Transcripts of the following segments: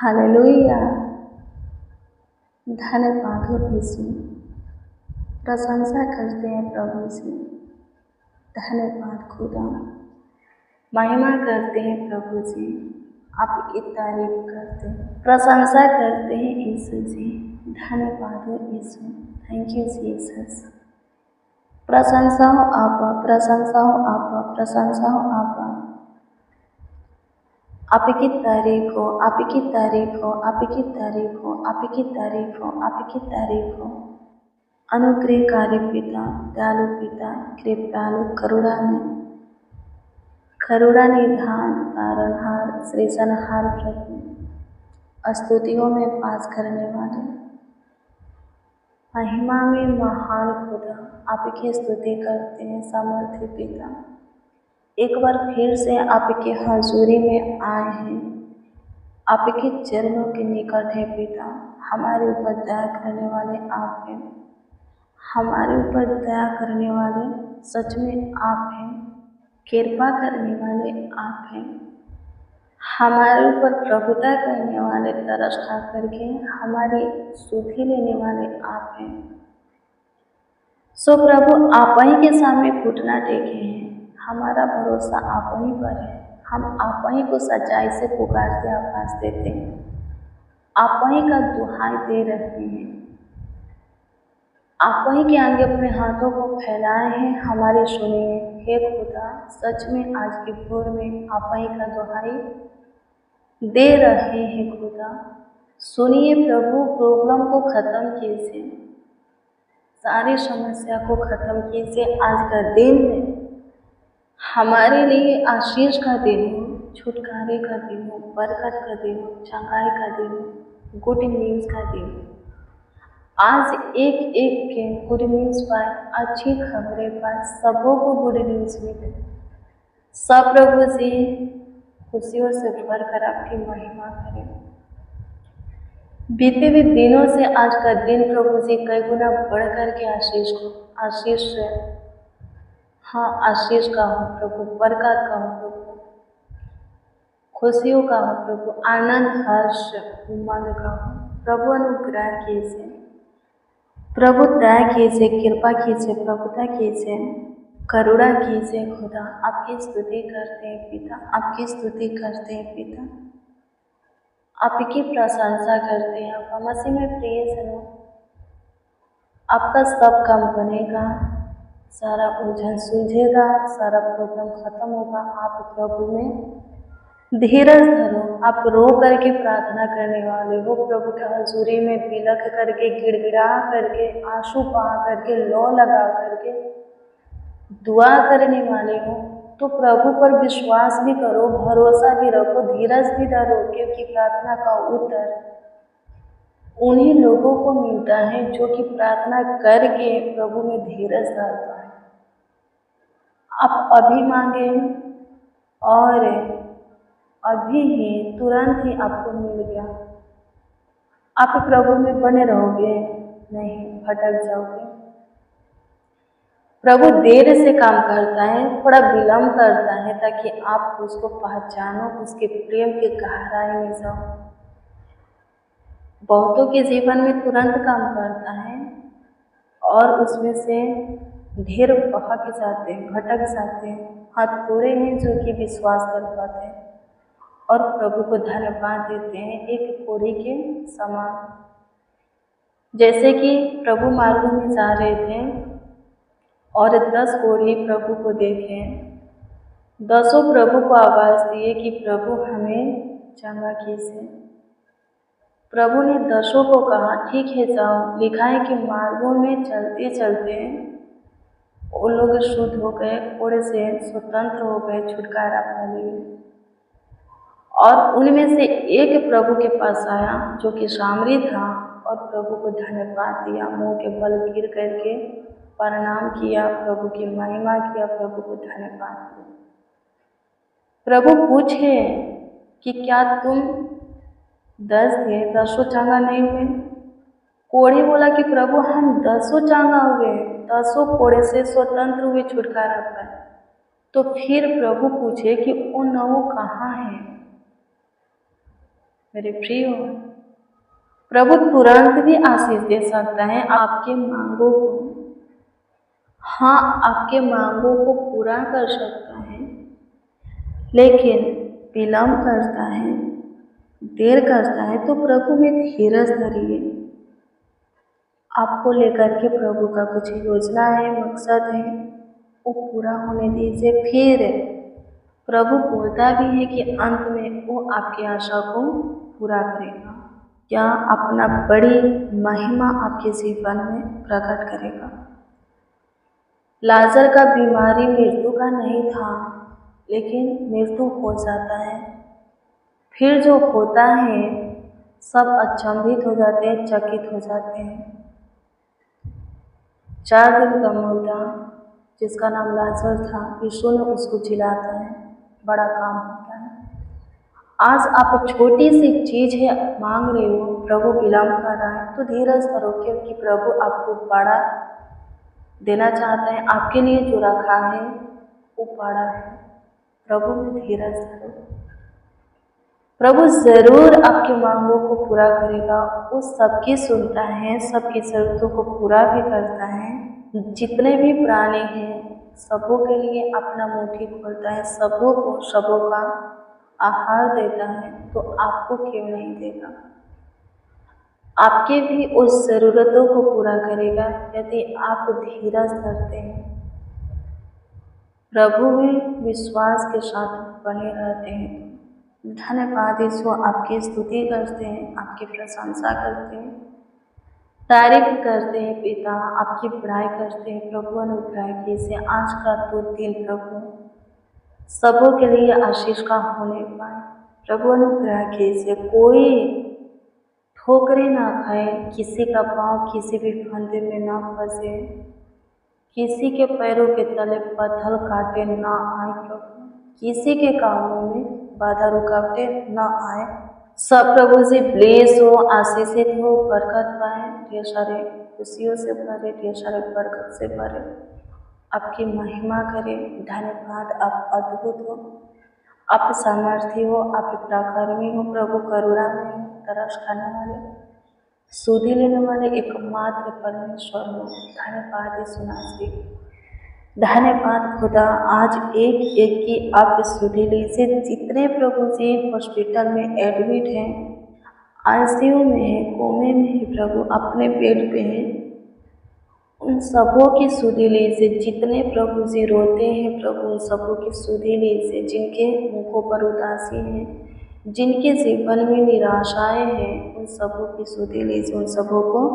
Hallelujah. धन्यवाद हो यीशु। प्रशंसा करते हैं प्रभु से। धन्यवाद खुदा। महिमा करते हैं प्रभु जी, आपकी तारीफ करते हैं, प्रशंसा करते हैं यीशु जी। धन्यवाद हो यीशु। Thank you Jesus. प्रशंसा हो आपा, प्रशंसा हो आपा, प्रशंसा हो आपा। आपकी तारीफ हो, आपकी तारीफ हो, आपकी तारीफ हो, आपकी तारीफ हो, आपकी तारीफ हो। अनुग्रहकारी पिता, दयालु पिता, कृपालु, करुणा निधान, तारणहार, सृजनहार प्रभु, स्तुतियों में पास करने वाले, महिमा में महान खुदा, आपकी स्तुति करते हैं सामर्थ्य पिता। एक बार फिर से आपके हजूरी में आए हैं, आपके चरणों के निकट है पिता। हमारे ऊपर दया करने वाले आप हैं, हमारे ऊपर दया करने वाले सच में आप हैं, कृपा करने वाले आप हैं, हमारे ऊपर प्रभुता करने वाले, तरस खा करके हमारी सुधि लेने वाले आप हैं। सो प्रभु आप ही के सामने घुटना टेके हैं, हमारा भरोसा आप ही पर है। हम आप ही को सच्चाई से पुकारते आवाज देते हैं, आप ही का दुहाई दे रहे हैं, आप ही के आगे अपने हाथों को फैलाए हैं, हमारे सुनिए हे खुदा। सच में आज के भोर में आप ही का दुहाई दे रहे हैं खुदा। सुनिए प्रभु, प्रॉब्लम को ख़त्म कीजिए, सारी समस्या को ख़त्म कीजिए। आज का दिन हमारे लिए आशीष का दिन हो, छुटकारे का दिन हो, बरकत का दिन हो, चंगाई का दिन हो, गुड न्यूज़ का दिन हो। आज एक एक के गुड न्यूज़ पाए, अच्छी खबरें पाए, सबों को गुड न्यूज़ मिले। सब प्रभु जी खुशियों से भरकर आपकी महिमा करें। बीते हुए दिनों से आज का दिन प्रभु जी कई गुना बढ़ कर के आशीष से, हाँ आशीष का हो प्रभु, बरकत का हो प्रभु, खुशियों का हो प्रभु, आनंद हर्ष उमंग का हो प्रभु। अनुग्रह कीजिए प्रभु, दया कीजिए, कृपा कीजिए, प्रभुता कीजिए, करुणा कीजिए खुदा। आपकी स्तुति करते हैं पिता, आपकी स्तुति करते हैं पिता, आपकी प्रशंसा करते हैं। आप मसीह में प्रिय जनों, आपका सब काम बनेगा, सारा उलझन सुलझेगा, सारा प्रॉब्लम खत्म होगा। आप प्रभु में धीरज धरो। आप रो करके प्रार्थना करने वाले हो, प्रभु के हजूरी में बिलख करके, गिड़गिड़ा करके, आंसू बहा करके, लो लगा करके दुआ करने वाले हो, तो प्रभु पर विश्वास भी करो, भरोसा भी रखो, धीरज भी धरो, क्योंकि प्रार्थना का उत्तर उन्हीं लोगों को मिलता है जो कि प्रार्थना करके प्रभु में धीरज धरता है। आप अभी मांगे और अभी ही तुरंत ही आपको मिल गया। आप प्रभु में बने रहोगे, नहीं भटक जाओगे। प्रभु देर से काम करता है, थोड़ा विलम्ब करता है, ताकि आप उसको पहचानो, उसके प्रेम के गहराई में जाओ। बहुतों के जीवन में तुरंत काम करता है और उसमें से ढेर बहक जाते हैं, भटक जाते हैं। हाँ थोड़े हैं जो कि विश्वास कर पाते हैं और प्रभु को धन्यवाद देते हैं एक कोढ़ी के समान। जैसे कि प्रभु मार्ग में जा रहे थे और 10 कोढ़ी प्रभु को देखे, 10 प्रभु को आवाज़ दिए कि प्रभु हमें चंगा कीजिए। प्रभु ने 10 को कहा ठीक है जाओ। लिखा है कि मार्गों में चलते चलते वो लोग शुद्ध हो गए, कोढ़ से स्वतंत्र हो गए, छुटकारा पा लिए। और उनमें से एक प्रभु के पास आया जो कि सामरी था और प्रभु को धन्यवाद दिया, मुंह के बल गिर करके प्रणाम किया, प्रभु की महिमा किया, प्रभु को धन्यवाद दिया। प्रभु पूछे कि क्या तुम 10 थे, 10 चंगा नहीं हुए? कोढ़ी बोला कि प्रभु हम 10 चंगा हुए, 10 कोढ़े से स्वतंत्र हुए, छुटकारा पाए। तो फिर प्रभु पूछे कि वो 9 कहाँ है? मेरे प्रिय, प्रभु तुरंत भी आशीष दे सकता है आपके मांगों को। हाँ, आपके मांगों को पूरा कर सकता है, लेकिन विलम्ब करता है, देर करता है तो प्रभु में धीरज धरिए। आपको लेकर के प्रभु का कुछ योजना है, मकसद है, वो पूरा होने दीजिए। फिर प्रभु बोलता भी है कि अंत में वो आपकी आशा को पूरा करेगा। क्या अपना बड़ी महिमा आपके जीवन में प्रकट करेगा। लाजर का बीमारी मृत्यु का नहीं था, लेकिन मृत्यु हो जाता है। फिर जो होता है सब अचंभित हो जाते हैं, चकित हो जाते हैं। 4 दिन का मुर्दा जिसका नाम लाजर था, यीशु ने उसको जिलाता है, बड़ा काम होता है। आज आप छोटी सी चीज है मांग रहे हो, प्रभु विलम्ब कर रहा है तो धीरज करो, क्योंकि प्रभु आपको बड़ा देना चाहता है। आपके लिए जो रखा है वो बड़ा है। प्रभु में धीरज करो, प्रभु जरूर आपकी मांगों को पूरा करेगा। वो सबकी सुनता है, सबकी जरूरतों को पूरा भी करता है। जितने भी प्राणी हैं सबों के लिए अपना मुट्ठी खोलता है, सबों को सबों का आहार देता है, तो आपको क्यों नहीं देगा। आपके भी उस ज़रूरतों को पूरा करेगा यदि आप धीरज धरते हैं, प्रभु में विश्वास के साथ बने रहते हैं। धन्यवाद यीशु, आपकी स्तुति करते हैं, आपकी प्रशंसा करते हैं, तारीफ करते हैं पिता, आपकी बड़ाई करते हैं। प्रभु अनुग्रह कीजिए आज का तो दिन प्रभु सबों के लिए आशीष का होने पाए। प्रभु अनुग्रह कीजिए, कोई ठोकरे ना खाए, किसी का पाँव किसी भी फंदे में ना फंसे, किसी के पैरों के तले पत्थर काटे ना आए प्रभु, किसी के कामों में बाधा रुकावटें ना आए। सब प्रभु से ब्लेस हो, आशीषित हो, बरकत पाए, ढेर सारे खुशियों से भरे, ढेर सारे बरकत से भरे, आपकी महिमा करें। धन्यवाद, आप अद्भुत हो, आप सामर्थ्य हो, आप पराक्रमी हो, प्रभु करुणा में हो, तरस खाने वाले, सुधि लेने वाले एकमात्र परमेश्वर हो। धन्यवाद यीशु मसीह, धन्यवाद खुदा। आज एक एक की आप सुधि लीजिए। जितने प्रभु जी हॉस्पिटल में एडमिट हैं, आईसीयू में है, कोमे में है, प्रभु अपने बेड पे हैं, उन सबों की सुधि लीजिए। जितने प्रभु जी रोते हैं प्रभु, उन सबों की सुधि लीजिए। जिनके मुखों पर उदासी है, जिनके जीवन में निराशाएं हैं, उन सबों की सुधि लीजिए, उन सबों को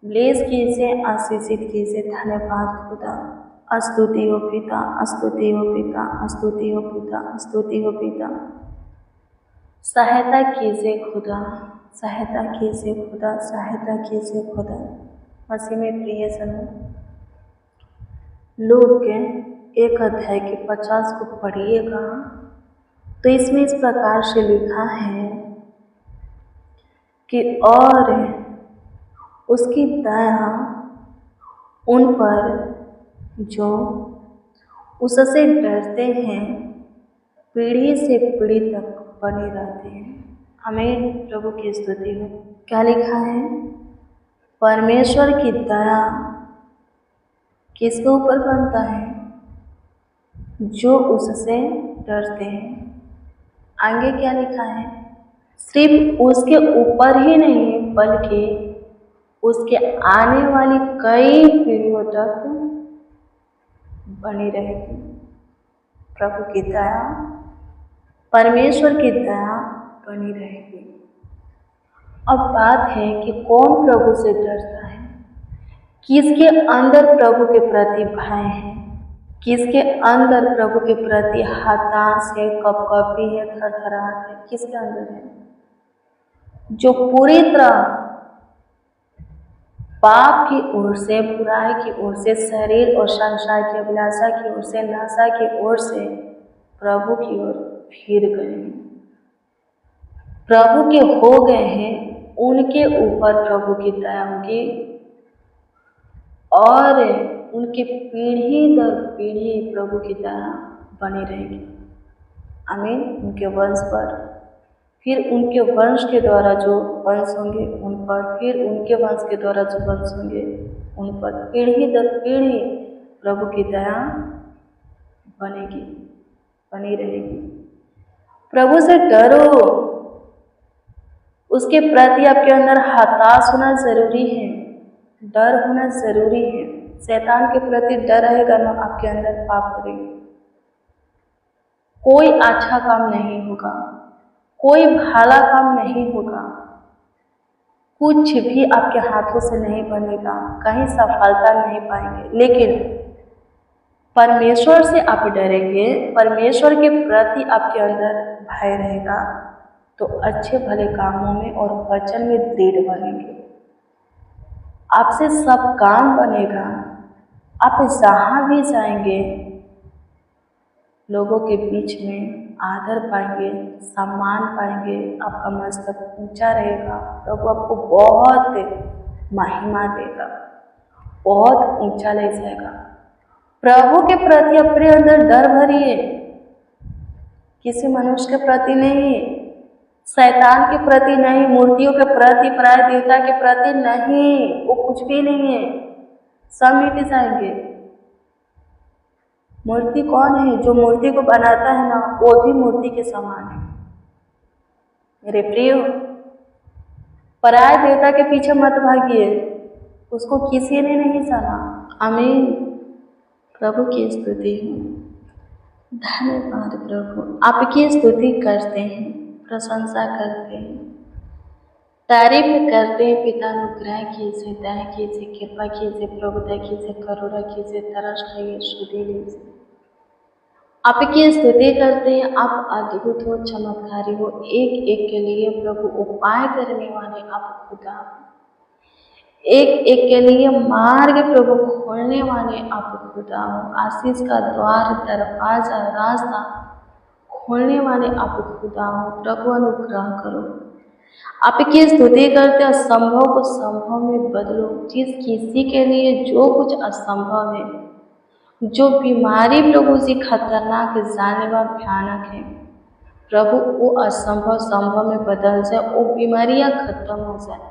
ब्लेस कीजिए, आशीषित कीजिए। धन्यवाद खुदा, स्तुति हो पिता, स्तुति हो पिता, स्तुति हो पिता, स्तुति हो पिता। सहायता कीजिए खुदा, सहायता कीजिए खुदा, सहायता कीजिए खुदा। मसीह में प्रिय सनों, लूक के 1 अध्याय के 50 को पढ़िएगा तो इसमें इस प्रकार से लिखा है कि और उसकी दया उन पर जो उससे डरते हैं पीढ़ी से पीढ़ी तक बने रहते हैं। हमें प्रभु की स्तुति हो। क्या लिखा है? परमेश्वर की दया किसके ऊपर बनता है? जो उससे डरते हैं। आगे क्या लिखा है? सिर्फ उसके ऊपर ही नहीं बल्कि उसके आने वाली कई पीढ़ियों तक बनी रहेगी। प्रभु की दया, परमेश्वर की दया बनी रहेगी। अब बात है कि कौन प्रभु से डरता है, किसके अंदर प्रभु के प्रति भय है, किसके अंदर प्रभु के प्रति हताश है, कपकपी है, थरथराहट है, किसके अंदर है? जो पूरी तरह पाप की ओर से, बुराई की ओर से, शरीर और संसार की अभिलाषा की ओर से, नाशा की ओर से प्रभु की ओर फिर गए हैं, प्रभु के हो गए हैं। उनके ऊपर प्रभु की दया होगी और उनकी पीढ़ी दर पीढ़ी प्रभु की दया बनी रहेगी। आमीन। उनके वंश पर फिर उनके वंश के द्वारा जो वंश होंगे उन पर, फिर उनके वंश के द्वारा जो वंश होंगे उन पर पीढ़ी दर पीढ़ी प्रभु की दया बनेगी, बनी रहेगी। प्रभु से डरो, उसके प्रति आपके अंदर हताश होना जरूरी है, डर होना जरूरी है। शैतान के प्रति डर रहेगा ना, आपके अंदर पाप करेंगे, कोई अच्छा काम नहीं होगा, कोई भला काम नहीं होगा, कुछ भी आपके हाथों से नहीं बनेगा, कहीं सफलता नहीं पाएंगे। लेकिन परमेश्वर से आप डरेंगे, परमेश्वर के प्रति आपके अंदर भय रहेगा, तो अच्छे भले कामों में और वचन में दृढ़ बनेंगे। आपसे सब काम बनेगा, आप जहाँ भी जाएंगे लोगों के बीच में आदर पाएंगे, सम्मान पाएंगे, आपका मस्तक ऊंचा रहेगा, प्रभु आपको बहुत महिमा देगा, बहुत ऊंचा ले जाएगा। प्रभु के प्रति अपने अंदर डर भरिए, किसी मनुष्य के प्रति नहीं, शैतान के प्रति नहीं, मूर्तियों के प्रति, पराय देवता के प्रति नहीं, वो कुछ भी नहीं है, सब मिट जाएंगे। मूर्ति कौन है? जो मूर्ति को बनाता है ना, वो भी मूर्ति के समान है। मेरे प्रिय, पराय देवता के पीछे मत भागिए, उसको किसी ने नहीं जाना। आमीन। प्रभु की स्तुति हो। धन्यवाद प्रभु, आपकी स्तुति करते हैं, प्रशंसा करते हैं, तारीफ करते हैं। पिता अनुग्रह कीजिए, दया कीजिए, कृपा कीजिए, प्रभुता कीजिए, करुणा कीजिए, तरस खाइए, शुद्धि लीजिए। आपकी स्तुति करते हैं, आप अद्भुत हो, चमत्कारी हो, एक एक के लिए प्रभु उपाय करने वाले आप खुदा, एक एक के लिए मार्ग प्रभु खोलने वाले आप खुदा हो, आशीष का द्वार, दरवाजा, रास्ता खोलने वाले आप खुदा हो। प्रभु अनुग्रह करो, आपकी स्तुति करते असंभव को संभव में बदलो। जिस किसी के लिए जो कुछ असंभव है, जो बीमारी प्रभु जी खतरनाक, जानलेवा, भयानक है, प्रभु वो असंभव संभव में बदल जाए, वो बीमारियां खत्म हो जाए।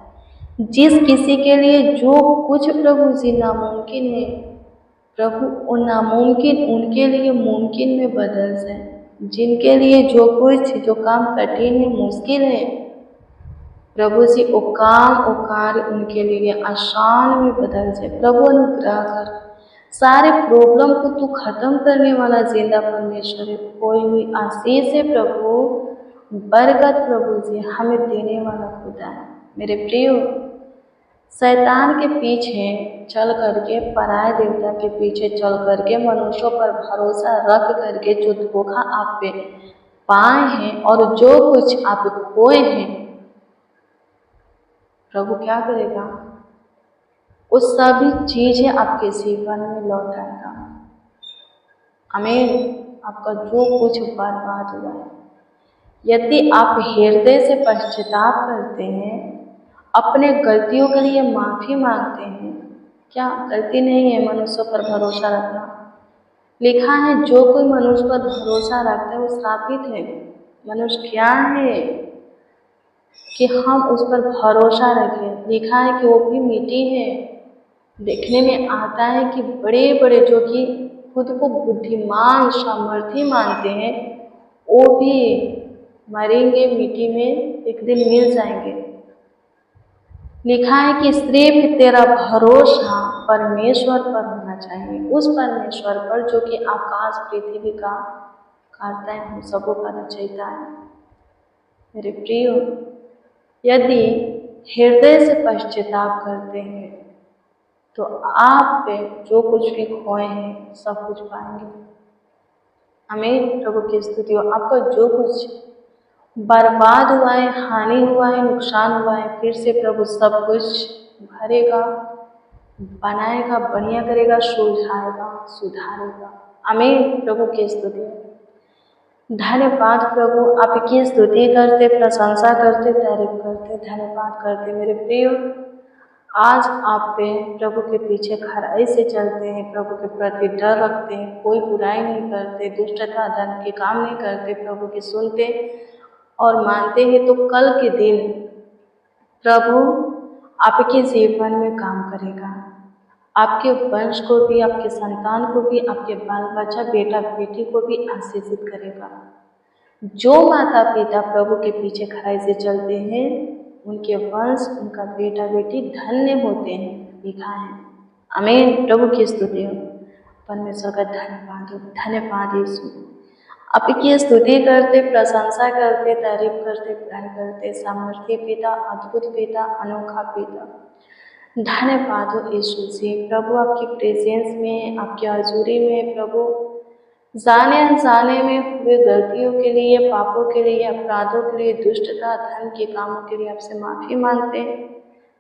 जिस किसी के लिए जो कुछ प्रभु जी नामुमकिन है, प्रभु वो नामुमकिन उनके लिए मुमकिन में बदल जाए। जिनके लिए जो कुछ, जो काम कठिन है, मुश्किल है, प्रभु जी वो काम, वो कार्य उनके लिए आसान में बदल जाए। प्रभु अनुग्रह कर, सारे प्रॉब्लम को तू खत्म करने वाला जिंदा परमेश्वर है, कोई हुई आशीष है प्रभु, बरकत प्रभु जी हमें देने वाला खुदा है। मेरे प्रियो, शैतान के पीछे चल करके, पराय देवता के पीछे चल करके, मनुष्यों पर भरोसा रख करके जो धोखा आप पे पाए हैं और जो कुछ आप खोए हैं, प्रभु क्या करेगा? वो सभी चीजें आपके जीवन में लौट आएगा। आमीन। आपका जो कुछ बर्बाद हुआ है, यदि आप हृदय से पश्चाताप करते हैं, अपने गलतियों के लिए माफी मांगते हैं, क्या गलती नहीं है मनुष्य पर भरोसा रखना? लिखा है जो कोई मनुष्य पर भरोसा रखता है वो श्रापित है। मनुष्य क्या है कि हम उस पर भरोसा रखें? लिखा है कि वो भी मिट्टी है। देखने में आता है कि बड़े बड़े जो कि खुद को बुद्धिमान, सामर्थी मानते हैं, वो भी मरेंगे, मिट्टी में एक दिन मिल जाएंगे। लिखा है कि सिर्फ तेरा भरोसा परमेश्वर पर होना चाहिए, उस परमेश्वर पर जो कि आकाश पृथ्वी का करता है, हम सबको का रचयिता है। मेरे प्रियो, यदि हृदय से पश्चाताप करते हैं तो आप पे जो कुछ भी खोए हैं सब कुछ पाएंगे। हमें प्रभु की स्तुति हो। आपका जो कुछ बर्बाद हुआ है, हानि हुआ है, नुकसान हुआ है, फिर से प्रभु सब कुछ भरेगा, बनाएगा, बढ़िया करेगा, सुलझाएगा, सुधारेगा। आमीन। प्रभु की स्तुति। धन्यवाद प्रभु, आपकी स्तुति करते, प्रशंसा करते, तारीफ करते, धन्यवाद करते। मेरे प्रिय, आज आप पे प्रभु के पीछे खराई से चलते हैं, प्रभु के प्रति डर रखते हैं, कोई बुराई नहीं करते, दुष्टता, धर्म के काम नहीं करते, प्रभु की सुनते और मानते हैं तो कल के दिन प्रभु आपके जीवन में काम करेगा। आपके वंश को भी, आपके संतान को भी, आपके बाल बच्चा बेटा बेटी को भी आशीषित करेगा। जो माता पिता प्रभु के पीछे खड़ाई से चलते हैं उनके वंश, उनका बेटा बेटी धन्य होते हैं, लिखा है। आमीन। प्रभु की स्तुति हो। परमेश्वर का धन्यवाद हो। धन्यवाद यीशु। आपकी स्तुति करते, प्रशंसा करते, तारीफ करते, प्यार करते, सामर्थ्य पिता, अद्भुत पिता, अनोखा पिता। धन्यवाद हो यीशु जी। प्रभु आपकी प्रेजेंस में, आपकी हजूरी में प्रभु जाने अनजाने में हुए गलतियों के लिए, पापों के लिए, अपराधों के लिए, दुष्टता धन के कामों के लिए आपसे माफ़ी मांगते हैं,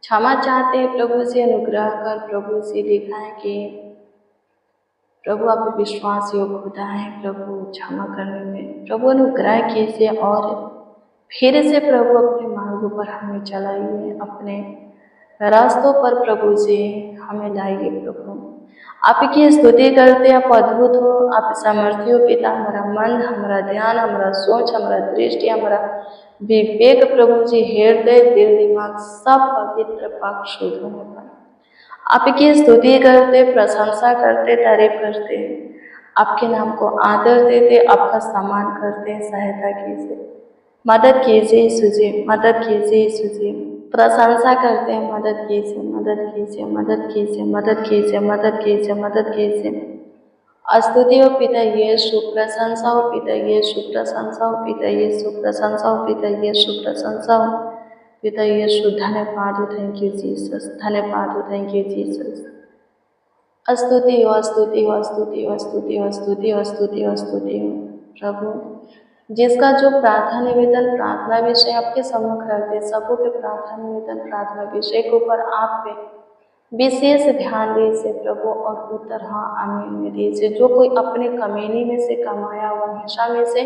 क्षमा चाहते हैं प्रभु से। अनुग्रह कर प्रभु से। लिखा है कि प्रभु आप विश्वास योग्य होता है प्रभु क्षमा करने में। प्रभु अनुग्रह कीजिए और फिर से प्रभु अपने मार्गों पर हमें चलाइए, अपने रास्तों पर प्रभु से हमें लाइए। प्रभु आपकी स्तुति करते, आप अद्भुत हो, आप सामर्थ्य हो पिता। हमारा मन, हमारा ध्यान, हमारा सोच, हमारा दृष्टि, हमारा विवेक प्रभु जी, हृदय, दिल, दिमाग सब पवित्र पाक शुद्ध होने पर आपकी स्तुति करते, प्रशंसा करते, तारीफ करते, आपके नाम को आदर देते, आपका सम्मान करते। सहायता कीजिए, मदद कीजिए यीशु जी, मदद कीजिए यीशु जी। प्रशंसा करते हैं, मदद कीजिए, मदद कीजिए, मदद कीजिए, मदद कीजिए, मदद कीजिए, मदद कीजिए। स्तुति हो पिता यीशु, प्रशंसा हो पिता यीशु, प्रशंसा हो पिता यीशु, प्रशंसा हो पिता यीशु, प्रशंसा हो पिता यीशु। धन्यवाद हो, थैंक यू जीसस। धन्यवाद हो, थैंक यू जीसस। स्तुति हो, स्तुति हो, स्तुति हो, स्तुति हो, स्तुति हो, स्तुति हो, स्तुति हो प्रभु। जिसका जो प्रार्थना निवेदन, प्रार्थना विषय आपके सम्मुख रखते, सबों के प्रार्थना निवेदन, प्रार्थना विषय के ऊपर आप पे विशेष ध्यान दीजिए प्रभु और उत्तर हाँ आमीन में दीजिए। जो कोई अपने कमीनी में से कमाया हुआ हिस्सा में से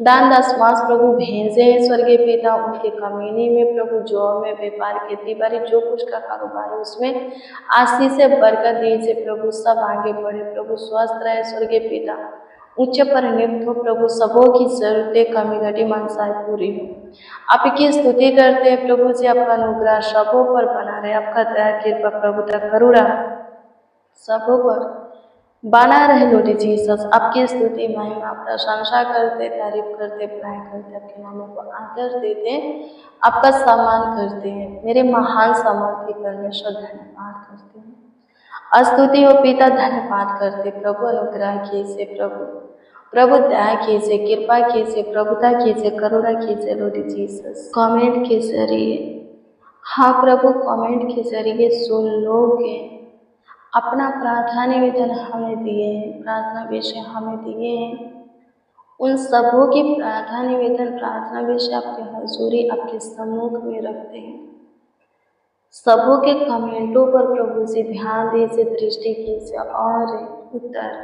दान दशमांश प्रभु भेजे स्वर्गीय पिता, उनके कमीनी में प्रभु, जॉब में, व्यापार, खेती बाड़ी, जो कुछ का कारोबार है उसमें आशीष से बरकत दीजिए प्रभु। सब आगे बढ़े प्रभु, स्वस्थ रहे स्वर्गीय पिता, उच्च पर नियुक्त हो प्रभु। सबों की जरूरतें, कमी घटी मनसाएं पूरी हो। आपकी स्तुति करते हैं प्रभु जी। आपका अनुग्रह सबों पर बना रहे, आपका दया कृपा प्रभुता करुणा सबों पर बना रहे लॉर्ड जीसस। आपकी स्तुति महिमा प्रशंसा करते, तारीफ करते, प्राय करते, आपके नामों को आदर देते, आपका सम्मान करते हैं। मेरे महान सामर्थ्य परमेश्वर धन्यवाद करते हैं। स्तुति हो पिता, धन्यवाद करते प्रभु। अनुग्रह कीजिए प्रभु, प्रभु दया कीजिए, कृपा कीजिए, प्रभुता कीजिए, करुणा कीजिए लॉर्ड जीसस। कमेंट के जरिए, हाँ प्रभु, कमेंट के जरिए जो लोग अपना प्रार्थना निवेदन हमें दिए हैं, प्रार्थना विषय हमें दिए हैं, उन सबों की प्रार्थना निवेदन, प्रार्थना विषय आपके हजूरी, आपके सम्मुख में रखते हैं। सबों के कमेंटों पर प्रभु जी ध्यान दीजिए, दृष्टि कीजिए और उत्तर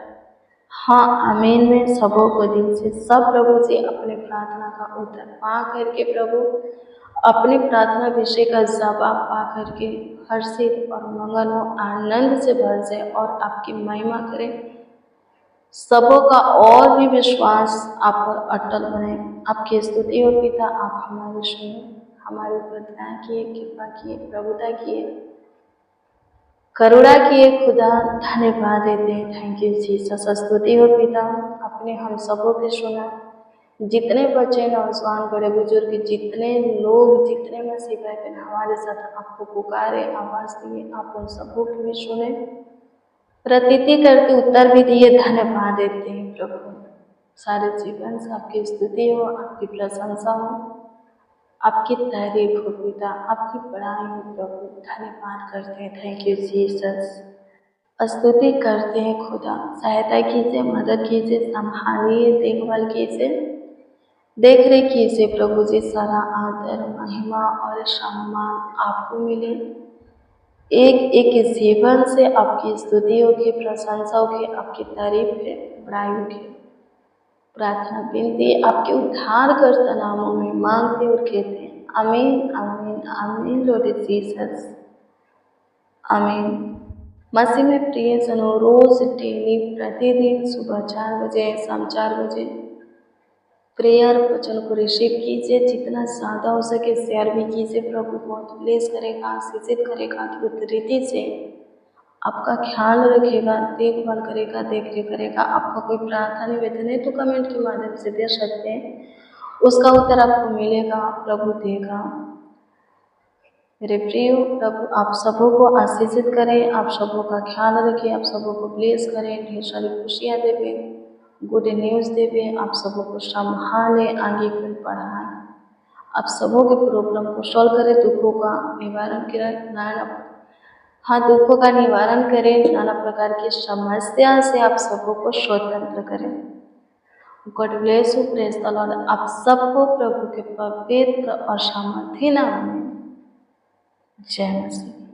हाँ आमीन में सबों को दीजिए। सब प्रभु जी अपने प्रार्थना का उत्तर पा करके प्रभु अपनी प्रार्थना विषय का जवाब पा करके हर्षित और मंगन हो, आनंद से भर जाए और आपकी महिमा करें। सबों का और भी विश्वास आप पर अटल बने। आपकी स्तुति हो पिता, आप हमारे सुने, हमारे ऊपर दया किए, कृपा किए, प्रभुता किए, करुणा किए खुदा। धन्यवाद देते हैं, थैंक यू जीसस। स्तुति हो पिता, आपने हम सबों के सुना। जितने बच्चे, नौजवान, बड़े बुजुर्ग, जितने लोग, जितने मसीह भाई बहन हमारे साथ आपको पुकारे, आवाज़ दिए, आप उन सबों की भी सुने, प्रतीति करके उत्तर भी दिए। धन्यवाद देते हैं प्रभु। सारे जीवन से आपकी स्तुति हो, आपकी प्रशंसा हो, आपकी तारीफ हो पिता, आपकी बड़ाई हो प्रभु। धन्यवाद करते हैं, थैंक यू जीसस। स्तुति करते हैं खुदा, सहायता कीजिए, मदद कीजिए, संभालिए, देखभाल कीजिए, देख रेख कीजिए प्रभु जी। सारा आदर, महिमा और सम्मान आपको मिले। एक एक जीवन से आपकी स्तुतियों की, प्रशंसाओं की, आपकी तारीफ है, बड़ाई की प्रार्थना विनती आपके उद्धारकर्ता नामों में मांगते और कहते हैं आमीन, आमीन, आमीन लॉर्ड जीसस, आमीन। मसीह में प्रिय जनों, रोज डेली प्रतिदिन सुबह 4 बजे, शाम 4 बजे प्रेयर वचन को रिसीव कीजिए, जितना ज़्यादा हो सके शेयर भी कीजिए। प्रभु बहुत ब्लेस करेगा, आशीषित करेगा, अद्भुत रीति से आपका ख्याल रखेगा, देखभाल करेगा, देख रेख करेगा। आपका कोई प्रार्थना निवेदन है तो कमेंट के माध्यम से दे सकते हैं, उसका उत्तर आपको मिलेगा, प्रभु देगा। मेरे प्रियो, प्रभु आप सबों को आशीषित करें, आप सबों का ख्याल रखें, आप सबों को ब्लेस करें, ढेर सारी खुशियाँ देवे, गुड न्यूज़ देवे, आप सबों को संभाले, आगे को बढ़ाए, आप सबों के प्रॉब्लम को सॉल्व करें, दुखों का निवारण करें, दुखों का निवारण करें, नाना प्रकार की समस्या से आप सबों को स्वतंत्र करें। God bless you, praise the Lord. आप सबको प्रभु के पवित्र और सामर्थी नाम में जय मसीह।